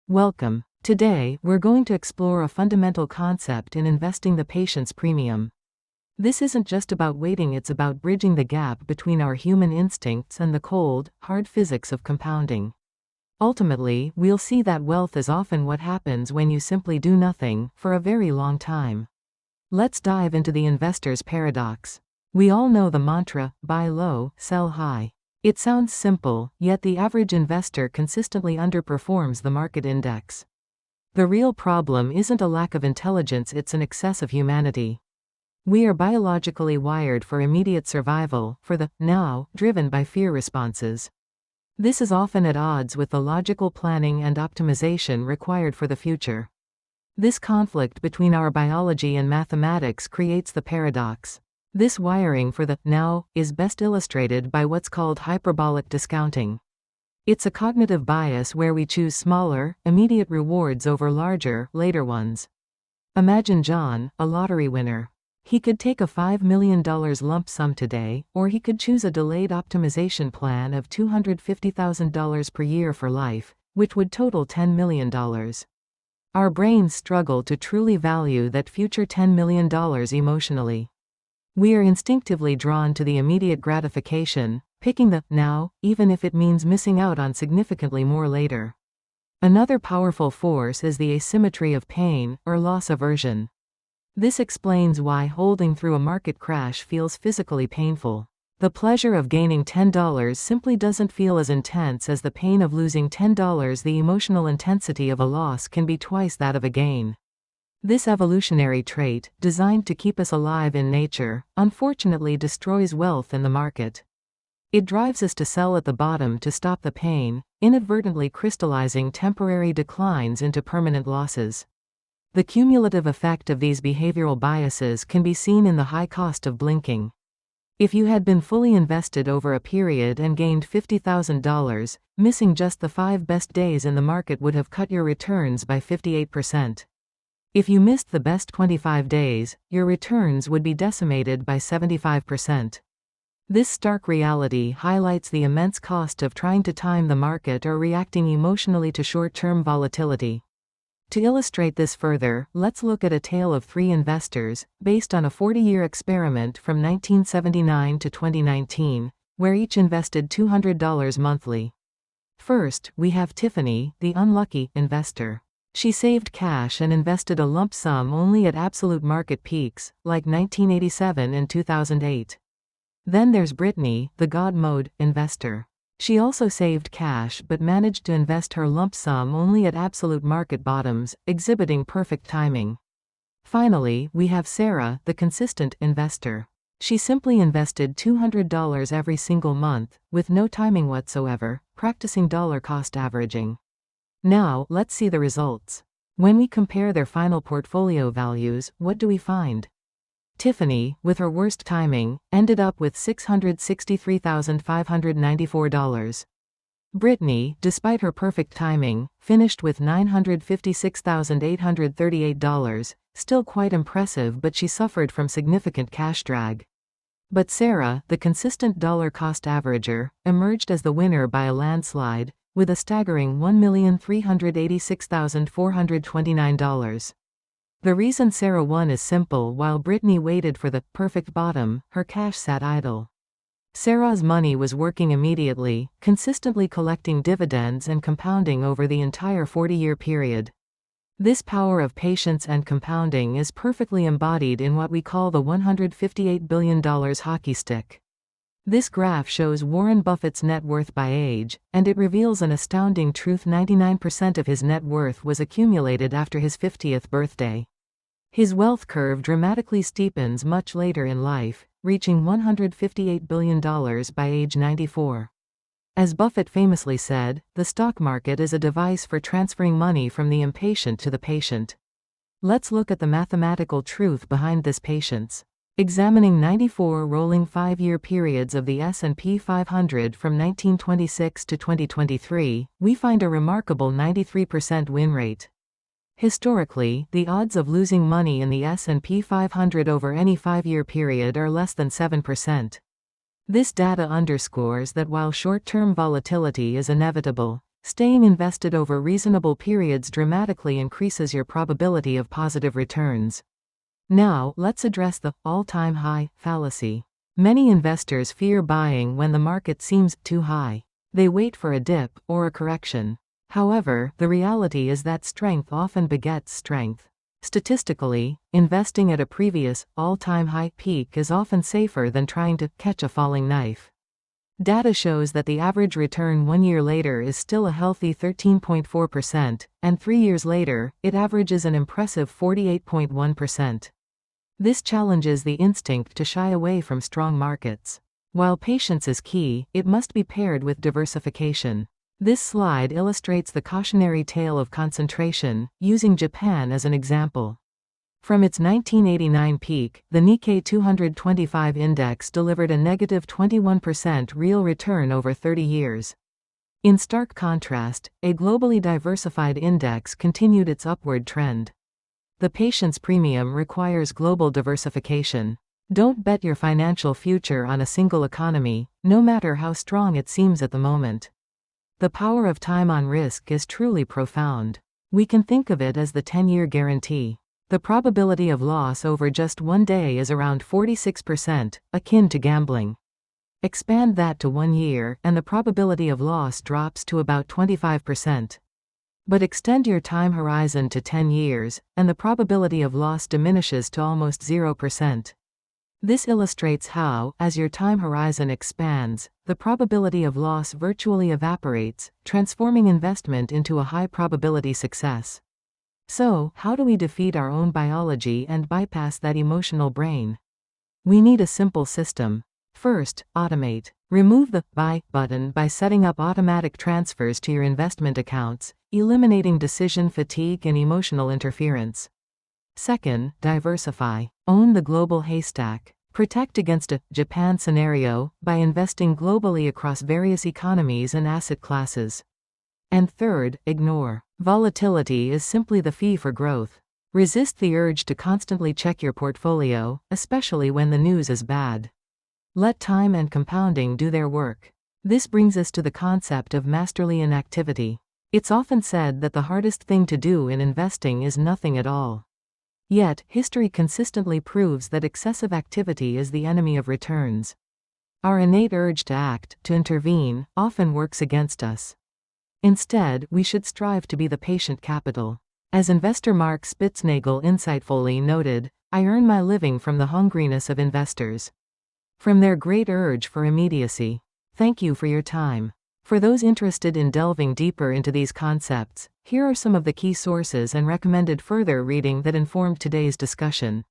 Welcome. Today, we're going to explore a fundamental concept in investing: the patience premium. This isn't just about waiting, it's about bridging the gap between our human instincts and the cold, hard physics of compounding. Ultimately, we'll see that wealth is often what happens when you simply do nothing for a very long time. Let's dive into the investor's paradox. We all know the mantra, buy low, sell high. It sounds simple, yet the average investor consistently underperforms the market index. The real problem isn't a lack of intelligence, it's an excess of humanity. We are biologically wired for immediate survival, for the now, driven by fear responses. This is often at odds with the logical planning and optimization required for the future. This conflict between our biology and mathematics creates the paradox. This wiring for the now is best illustrated by what's called hyperbolic discounting. It's a cognitive bias where we choose smaller, immediate rewards over larger, later ones. Imagine John, a lottery winner. He could take a $5 million lump sum today, or he could choose a delayed optimization plan of $250,000 per year for life, which would total $10 million. Our brains struggle to truly value that future $10 million emotionally. We are instinctively drawn to the immediate gratification, picking the now, even if it means missing out on significantly more later. Another powerful force is the asymmetry of pain, or loss aversion. This explains why holding through a market crash feels physically painful. The pleasure of gaining $10 simply doesn't feel as intense as the pain of losing $10. The emotional intensity of a loss can be twice that of a gain. This evolutionary trait, designed to keep us alive in nature, unfortunately destroys wealth in the market. It drives us to sell at the bottom to stop the pain, inadvertently crystallizing temporary declines into permanent losses. The cumulative effect of these behavioral biases can be seen in the high cost of blinking. If you had been fully invested over a period and gained $50,000, missing just the 5 best days in the market would have cut your returns by 58%. If you missed the best 25 days, your returns would be decimated by 75%. This stark reality highlights the immense cost of trying to time the market or reacting emotionally to short-term volatility. To illustrate this further, let's look at a tale of 3 investors, based on a 40-year experiment from 1979 to 2019, where each invested $200 monthly. First, we have Tiffany, the unlucky investor. She saved cash and invested a lump sum only at absolute market peaks, like 1987 and 2008. Then there's Brittany, the God mode investor. She also saved cash but managed to invest her lump sum only at absolute market bottoms, exhibiting perfect timing. Finally, we have Sarah, the consistent investor. She simply invested $200 every single month, with no timing whatsoever, practicing dollar cost averaging. Now, let's see the results. When we compare their final portfolio values, what do we find? Tiffany, with her worst timing, ended up with $663,594. Brittany, despite her perfect timing, finished with $956,838, still quite impressive, but she suffered from significant cash drag. But Sarah, the consistent dollar cost averager, emerged as the winner by a landslide, with a staggering $1,386,429. The reason Sarah won is simple: while Brittany waited for the perfect bottom, her cash sat idle. Sarah's money was working immediately, consistently collecting dividends and compounding over the entire 40-year period. This power of patience and compounding is perfectly embodied in what we call the $158 billion hockey stick. This graph shows Warren Buffett's net worth by age, and it reveals an astounding truth: 99% of his net worth was accumulated after his 50th birthday. His wealth curve dramatically steepens much later in life, reaching $158 billion by age 94. As Buffett famously said, the stock market is a device for transferring money from the impatient to the patient. Let's look at the mathematical truth behind this patience. Examining 94 rolling 5-year periods of the S&P 500 from 1926 to 2023, we find a remarkable 93% win rate. Historically, the odds of losing money in the S&P 500 over any 5-year period are less than 7%. This data underscores that while short-term volatility is inevitable, Staying invested over reasonable periods dramatically increases your probability of positive returns. Now, let's address the all-time high fallacy. Many investors fear buying when the market seems too high. They wait for a dip or a correction. However, the reality is that strength often begets strength. Statistically, investing at a previous, all-time high peak is often safer than trying to catch a falling knife. Data shows that the average return 1 year later is still a healthy 13.4%, and 3 years later, it averages an impressive 48.1%. This challenges the instinct to shy away from strong markets. While patience is key, it must be paired with diversification. This slide illustrates the cautionary tale of concentration, using Japan as an example. From its 1989 peak, the Nikkei 225 index delivered a negative 21% real return over 30 years. In stark contrast, a globally diversified index continued its upward trend. The patience premium requires global diversification. Don't bet your financial future on a single economy, no matter how strong it seems at the moment. The power of time on risk is truly profound. We can think of it as the 10-year guarantee. The probability of loss over just 1 day is around 46%, akin to gambling. Expand that to 1 year, and the probability of loss drops to about 25%. But extend your time horizon to 10 years, and the probability of loss diminishes to almost 0%. This illustrates how, as your time horizon expands, the probability of loss virtually evaporates, transforming investment into a high-probability success. So, how do we defeat our own biology and bypass that emotional brain? We need a simple system. First, automate. Remove the buy button by setting up automatic transfers to your investment accounts, eliminating decision fatigue and emotional interference. Second, diversify. Own the global haystack. Protect against a Japan scenario by investing globally across various economies and asset classes. And third, ignore. Volatility is simply the fee for growth. Resist the urge to constantly check your portfolio, especially when the news is bad. Let time and compounding do their work. This brings us to the concept of masterly inactivity. It's often said that the hardest thing to do in investing is nothing at all. Yet, history consistently proves that excessive activity is the enemy of returns. Our innate urge to act, to intervene, often works against us. Instead, we should strive to be the patient capital. As investor Mark Spitznagel insightfully noted, "I earn my living from the hungriness of investors. From their great urge for immediacy." Thank you for your time. For those interested in delving deeper into these concepts, here are some of the key sources and recommended further reading that informed today's discussion.